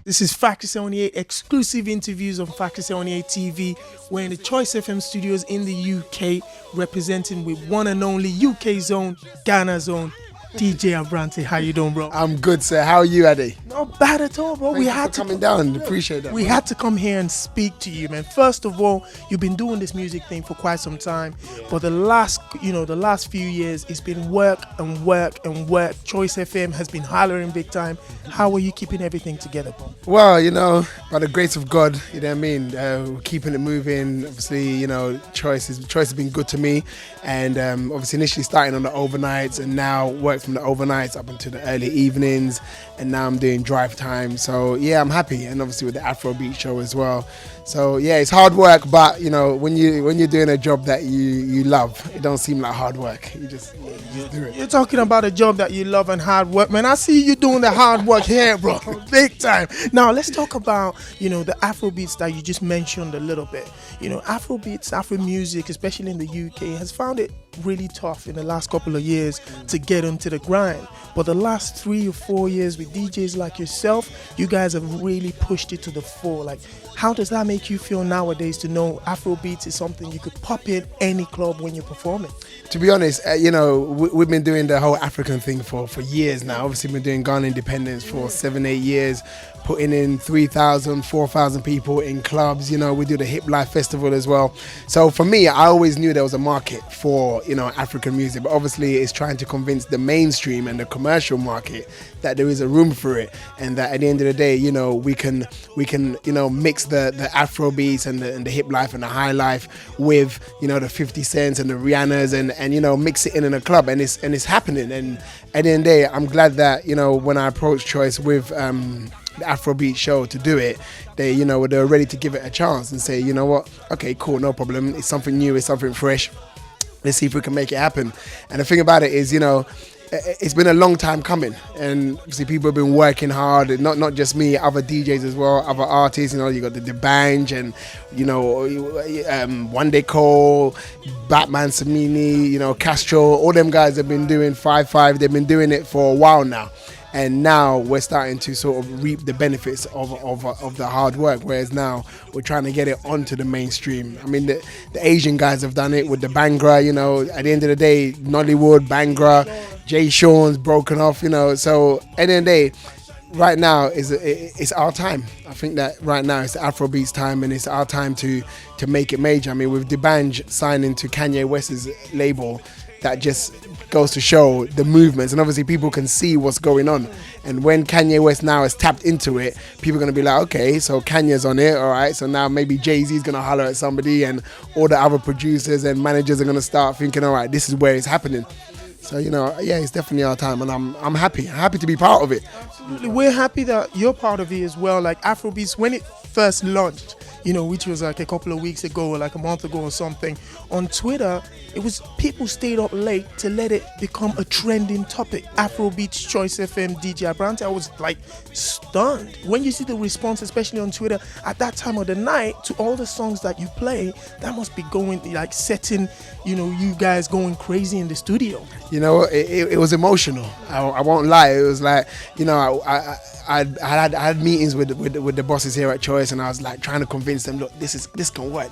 This is FACTORY78 exclusive interviews on FACTORY78 TV. We're in the Choicefm studios in the UK, representing with one and only UK zone, Ghana zone, DJ Abrantee. How you doing, bro? I'm good, sir. How are you, Ade? Not bad at all, bro. Thank you for coming down. Appreciate that. We had to come here and speak to you, man. First of all, you've been doing this music thing for quite some time, but the last few years, it's been work and work and work. Choicefm has been hollering big time. How are you keeping everything together, bro? Well, by the grace of God, you know what I mean. We're keeping it moving. Obviously, Choice has been good to me, and obviously initially starting on the overnights, and now work from the overnights up into the early evenings, and now I'm doing drive time. So yeah, I'm happy, and obviously with the Afrobeats show as well. So yeah, it's hard work, but when you're doing a job that you love, it don't seem like hard work. You just do it. You're talking about a job that you love and hard work, man. I see you doing the hard work here, bro, big time. Now let's talk about the Afrobeats that you just mentioned a little bit. Afrobeats, Afro music, especially in the UK, has found it really tough in the last couple of years to get onto the grind. But the last 3 or 4 years with DJs like yourself, you guys have really pushed it to the fore. Like, how does that make you feel nowadays to know Afrobeats is something you could pop in any club when you're performing? To be honest, we've been doing the whole African thing for years now. Obviously, we've been doing Ghana Independence for 7-8 years, putting in 3,000, 4,000 people in clubs. We do the Hip Life Festival as well. So for me, I always knew there was a market for, African music. But obviously, it's trying to convince the mainstream and the commercial market that there is a room for it, and that at the end of the day, we can mix the Afrobeats and the hip life and the high life with the 50 Cents and the Rihannas and mix it in a club, and it's happening. And at the end of the day, I'm glad that when I approached Choice with the Afrobeat show to do it, they were ready to give it a chance and say, you know what, okay, cool, no problem. It's something new, it's something fresh. Let's see if we can make it happen. And the thing about it is, it's been a long time coming, and obviously people have been working hard, not just me, other DJs as well, other artists. You got the Banj and One Day Cole, Batman Samini, Castro. All them guys have been doing 5-5. They've been doing it for a while now. And now we're starting to sort of reap the benefits of the hard work, whereas now we're trying to get it onto the mainstream. I mean, the Asian guys have done it with the Bangra, at the end of the day, Nollywood, Bangra, Jay Sean's broken off, So at the end of the day, right now it's our time. I think that right now it's the Afrobeats time, and it's our time to make it major. I mean, with D'banj signing to Kanye West's label, that just goes to show the movements, and obviously people can see what's going on. And when Kanye West now has tapped into it, people are going to be like, okay, so Kanye's on it, all right, so now maybe Jay-Z's going to holler at somebody, and all the other producers and managers are going to start thinking, all right, this is where it's happening. So, yeah, it's definitely our time, and I'm happy to be part of it. Absolutely. We're happy that you're part of it as well. Like Afrobeats, when it first launched, which was like a couple of weeks ago or like a month ago or something, on Twitter, it was people stayed up late to let it become a trending topic. Afrobeats, Choicefm, DJ Abrantee. I was like stunned. When you see the response, especially on Twitter, at that time of the night, to all the songs that you play, that must be going, like setting, you guys going crazy in the studio. It was emotional. I won't lie. It was like, I had meetings with the bosses here at Choice, and I was like trying to convince them, look, this can work,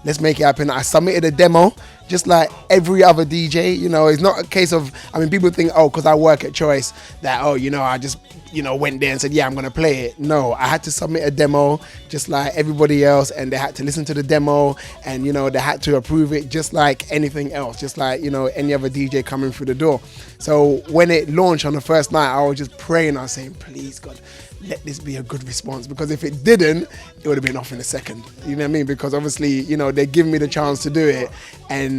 let's make it happen. I submitted a demo just like every other DJ. It's not a case of, people think, because I work at Choice, that I just went there and said, yeah, I'm gonna play it. No, I had to submit a demo just like everybody else, and they had to listen to the demo, and they had to approve it just like anything else, just like any other DJ coming through the door. So when it launched on the first night, I was just praying. I was saying, please God, let this be a good response, because if it didn't, it would have been off in a second. You know what I mean? Because obviously, they give me the chance to do it, and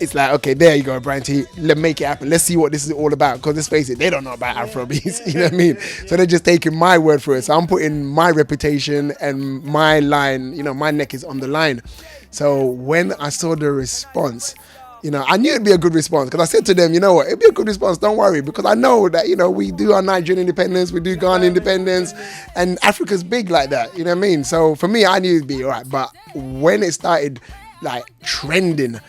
it's like, okay, there you go, Abrantee, let's make it happen. Let's see what this is all about. Because let's face it, they don't know about Afrobeats. You know what I mean? So they're just taking my word for it. So I'm putting my reputation and my line, my neck is on the line. So when I saw the response, I knew it'd be a good response, because I said to them, what, it'd be a good response, don't worry, because I know that, we do our Nigerian independence, we do Ghana independence, and Africa's big like that, you know what I mean? So for me, I knew it'd be all right. But when it started like trending,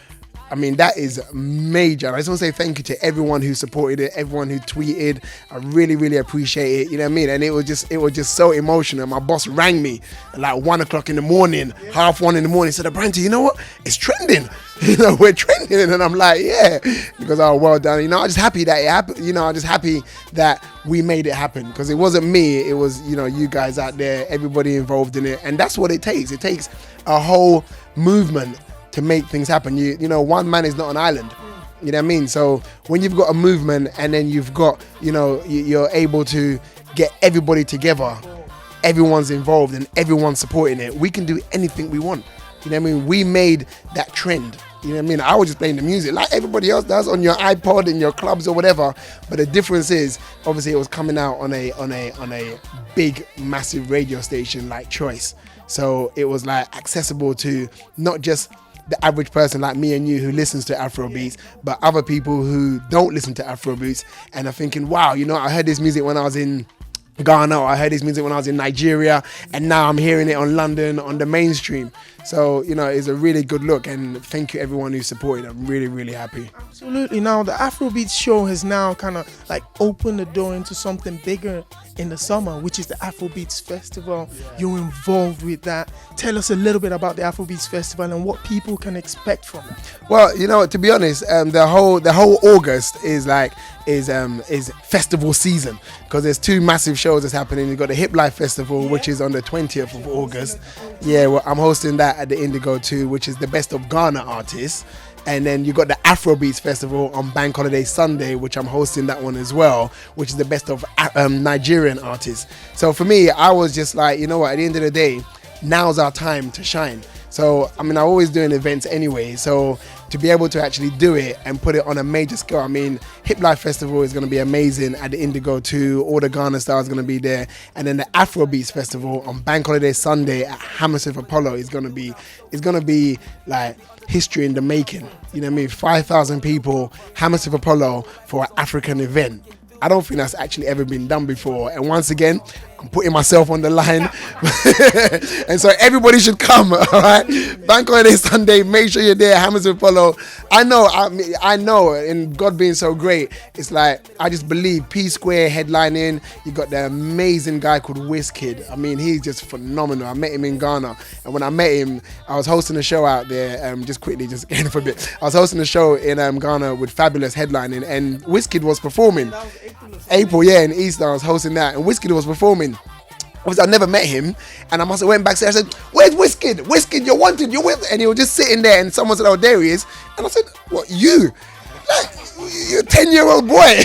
I mean, that is major. I just want to say thank you to everyone who supported it, everyone who tweeted. I really, really appreciate it. You know what I mean? And it was just so emotional. My boss rang me at like 1 o'clock in the morning, half 1 in the morning. Said, Abrantee, you know what? It's trending. You know, we're trending. And I'm like, yeah. Because, oh, well done. You know, I'm just happy that it happened. You know, I'm just happy that we made it happen. Because it wasn't me. It was, you know, you guys out there, everybody involved in it. And that's what it takes. It takes a whole movement to make things happen. You know, one man is not an island. You know what I mean? So when you've got a movement and then you've got, you know, you're able to get everybody together, everyone's involved and everyone's supporting it, we can do anything we want. You know what I mean? We made that trend. You know what I mean? I was just playing the music like everybody else does on your iPod in your clubs or whatever. But the difference is, obviously, it was coming out on a big, massive radio station like Choice. So it was like accessible to not just the average person like me and you who listens to Afrobeats, but other people who don't listen to Afrobeats and are thinking, wow, you know, I heard this music when I was in Ghana, or I heard this music when I was in Nigeria, and now I'm hearing it on London on the mainstream. So, you know, it's a really good look, and thank you everyone who supported. I'm really, really happy. Absolutely. Now, the Afrobeats show has now kind of like opened the door into something bigger in the summer, which is the Afrobeats Festival. You're involved with that. Tell us a little bit about the Afrobeats Festival and what people can expect from it. Well, you know, to be honest, the whole August is festival season, because there's two massive shows that's happening. You've got the Hip Life Festival, which is on the 20th of August. Yeah, well, I'm hosting that at the Indigo too, which is the best of Ghana artists. And then you got the Afrobeats Festival on Bank Holiday Sunday, which I'm hosting that one as well, which is the best of Nigerian artists. So for me, I was just like, you know what, at the end of the day, now's our time to shine. So, I mean, I'm always doing events anyway. So to be able to actually do it and put it on a major scale, I mean, Hip Life Festival is going to be amazing at the Indigo too. All the Ghana stars are going to be there. And then the Afrobeats Festival on Bank Holiday Sunday at Hammersmith Apollo is going to be like history in the making. You know what I mean? 5,000 people, Hammersmith Apollo for an African event. I don't think that's actually ever been done before. And once again, I'm putting myself on the line. And so everybody should come, all right? Bank Holiday Sunday, make sure you're there, Hammersmith Apollo. I know, and God being so great, it's like, I just believe P-sqaure headlining. You got the amazing guy called Wizkid. I mean, he's just phenomenal. I met him in Ghana. And when I met him, I was hosting a show out there, just again for a bit. I was hosting a show in Ghana with Fabulous headlining, and Wizkid was performing. April, yeah, in Easter, I was hosting that, and Wizkid was performing. Obviously, I never met him, and I must have went backstage. I said, "Where's Wizkid? Wizkid, you're wanted. You're with." And he was just sitting there, and someone said, "Oh, there he is." And I said, "What, you? Like, you're a 10-year-old boy?"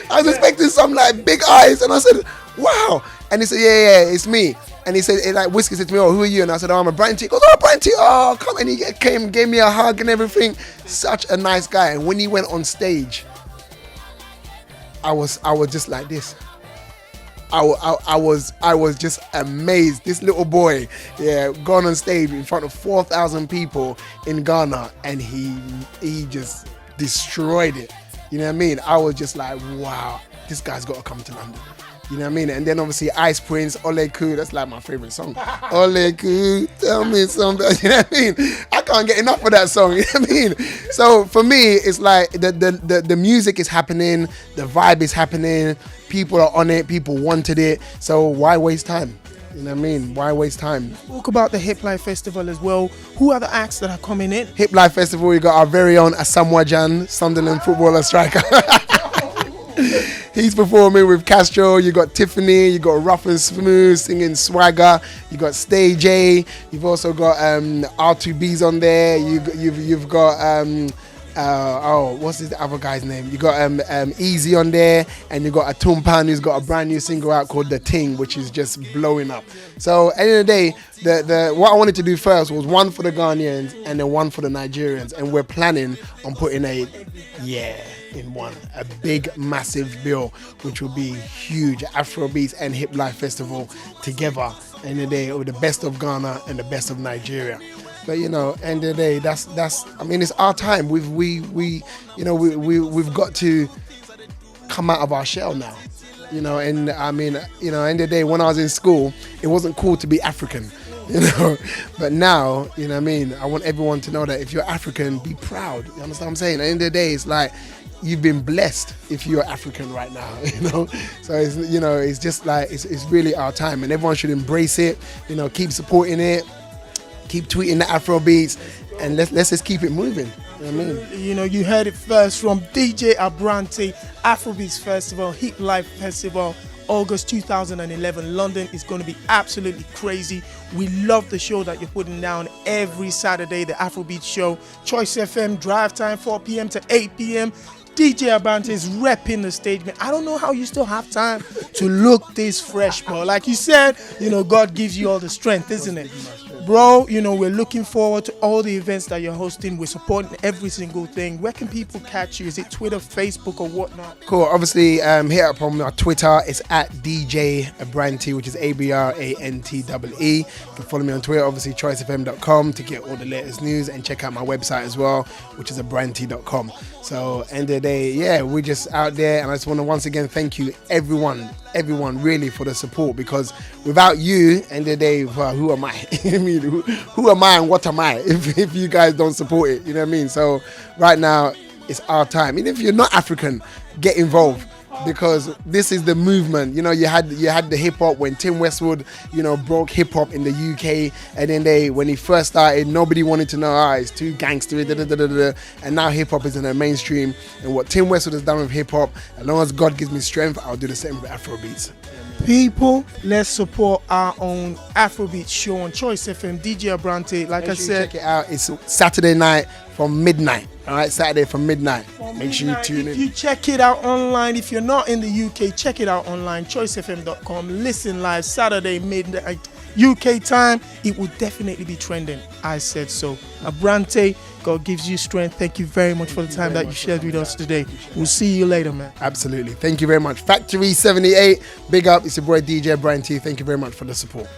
I was expecting some like big eyes, and I said, "Wow." And he said, "Yeah, it's me." And he said, like, Wizkid said to me, "Oh, who are you?" And I said, "Oh, I'm Abrantee." He goes, "Oh, Abrantee, oh, come." And he came, gave me a hug and everything. Such a nice guy. And when he went on stage, I was just like this. I was just amazed. This little boy, yeah, gone on stage in front of 4,000 people in Ghana, and he just destroyed it. You know what I mean? I was just like, wow, this guy's got to come to London. You know what I mean? And then obviously Iceprince, Oleku, that's like my favorite song. Oleku, tell me something. You know what I mean? I can't get enough of that song. You know what I mean? So for me, it's like the music is happening, the vibe is happening, people are on it, people wanted it. So why waste time? You know what I mean? Why waste time? Talk about the Hip Life Festival as well. Who are the acts that are coming in? Hip Life Festival, we got our very own Asamoah Gyan, Sunderland footballer striker. He's performing with Castro. You got Tiffany. You got Rough and Smooth singing Swagger. You got Stage A. You've also got R2B's on there. You've got what's the other guy's name? You got Easy on there, and you got Atumpan, who's got a brand new single out called The Ting, which is just blowing up. So at the end of the day, the what I wanted to do first was one for the Ghanaians and then one for the Nigerians, and we're planning on putting a big massive bill, which will be huge. Afrobeats and Hip Life Festival together in the day with the best of Ghana and the best of Nigeria. But you know, end of the day, that's I mean, it's our time. We've got to come out of our shell now. You know, and I mean, you know, end of the day, when I was in school, it wasn't cool to be African. you know. But now, you know what I mean, I want everyone to know that if you're African, be proud. You understand what I'm saying? At the end of the day, it's like you've been blessed if you're African right now, you know. So it's, you know, it's just like it's really our time, and everyone should embrace it. You know, keep supporting it, keep tweeting the Afrobeats, and let's just keep it moving. You know what I mean? You know, you heard it first from DJ Abrantee. Afrobeats Festival, Hip Life Festival, August 2011. London is going to be absolutely crazy. We love the show that you're putting down every Saturday, the Afrobeats show. Choicefm, drive time 4 p.m. to 8 p.m. DJ Abrantee is repping the stage, man. I don't know how you still have time to look this fresh, bro. Like you said, you know, God gives you all the strength, isn't it? Bro, you know, we're looking forward to all the events that you're hosting. We're supporting every single thing. Where can people catch you? Is it Twitter, Facebook, or whatnot? Cool. Obviously, hit up on our Twitter. It's at DJ Abrantee, which is ABRANTEE. You can follow me on Twitter, obviously, choicefm.com to get all the latest news, and check out my website as well, which is abrantee.com. So, end of the day, yeah, we're just out there, and I just want to once again thank you, everyone really, for the support, because without you, end of the day, well, who am I? I mean, who am I and what am I if you guys don't support it? You know what I mean? So right now, it's our time. And if you're not African, get involved, because this is the movement. You know, you had the hip hop when Tim Westwood, you know, broke hip hop in the UK, and then when he first started, nobody wanted to know, it's too gangster, and now hip hop is in the mainstream. And what Tim Westwood has done with hip hop, as long as God gives me strength, I'll do the same with Afrobeats. People, let's support our own Afrobeat show on Choicefm. DJ Abrantee, like I said, check it out. It's Saturday night from midnight. All right, Saturday from midnight. Make sure you tune in. You check it out online. If you're not in the UK, check it out online. Choicefm.com. Listen live Saturday midnight UK time. It will definitely be trending. I said so. Abrantee, God gives you strength. Thank you very much for the time that you shared with us today. We'll see you later, man. Absolutely. Thank you very much. FACTORY78. Big up. It's your boy DJ Abrantee. Thank you very much for the support.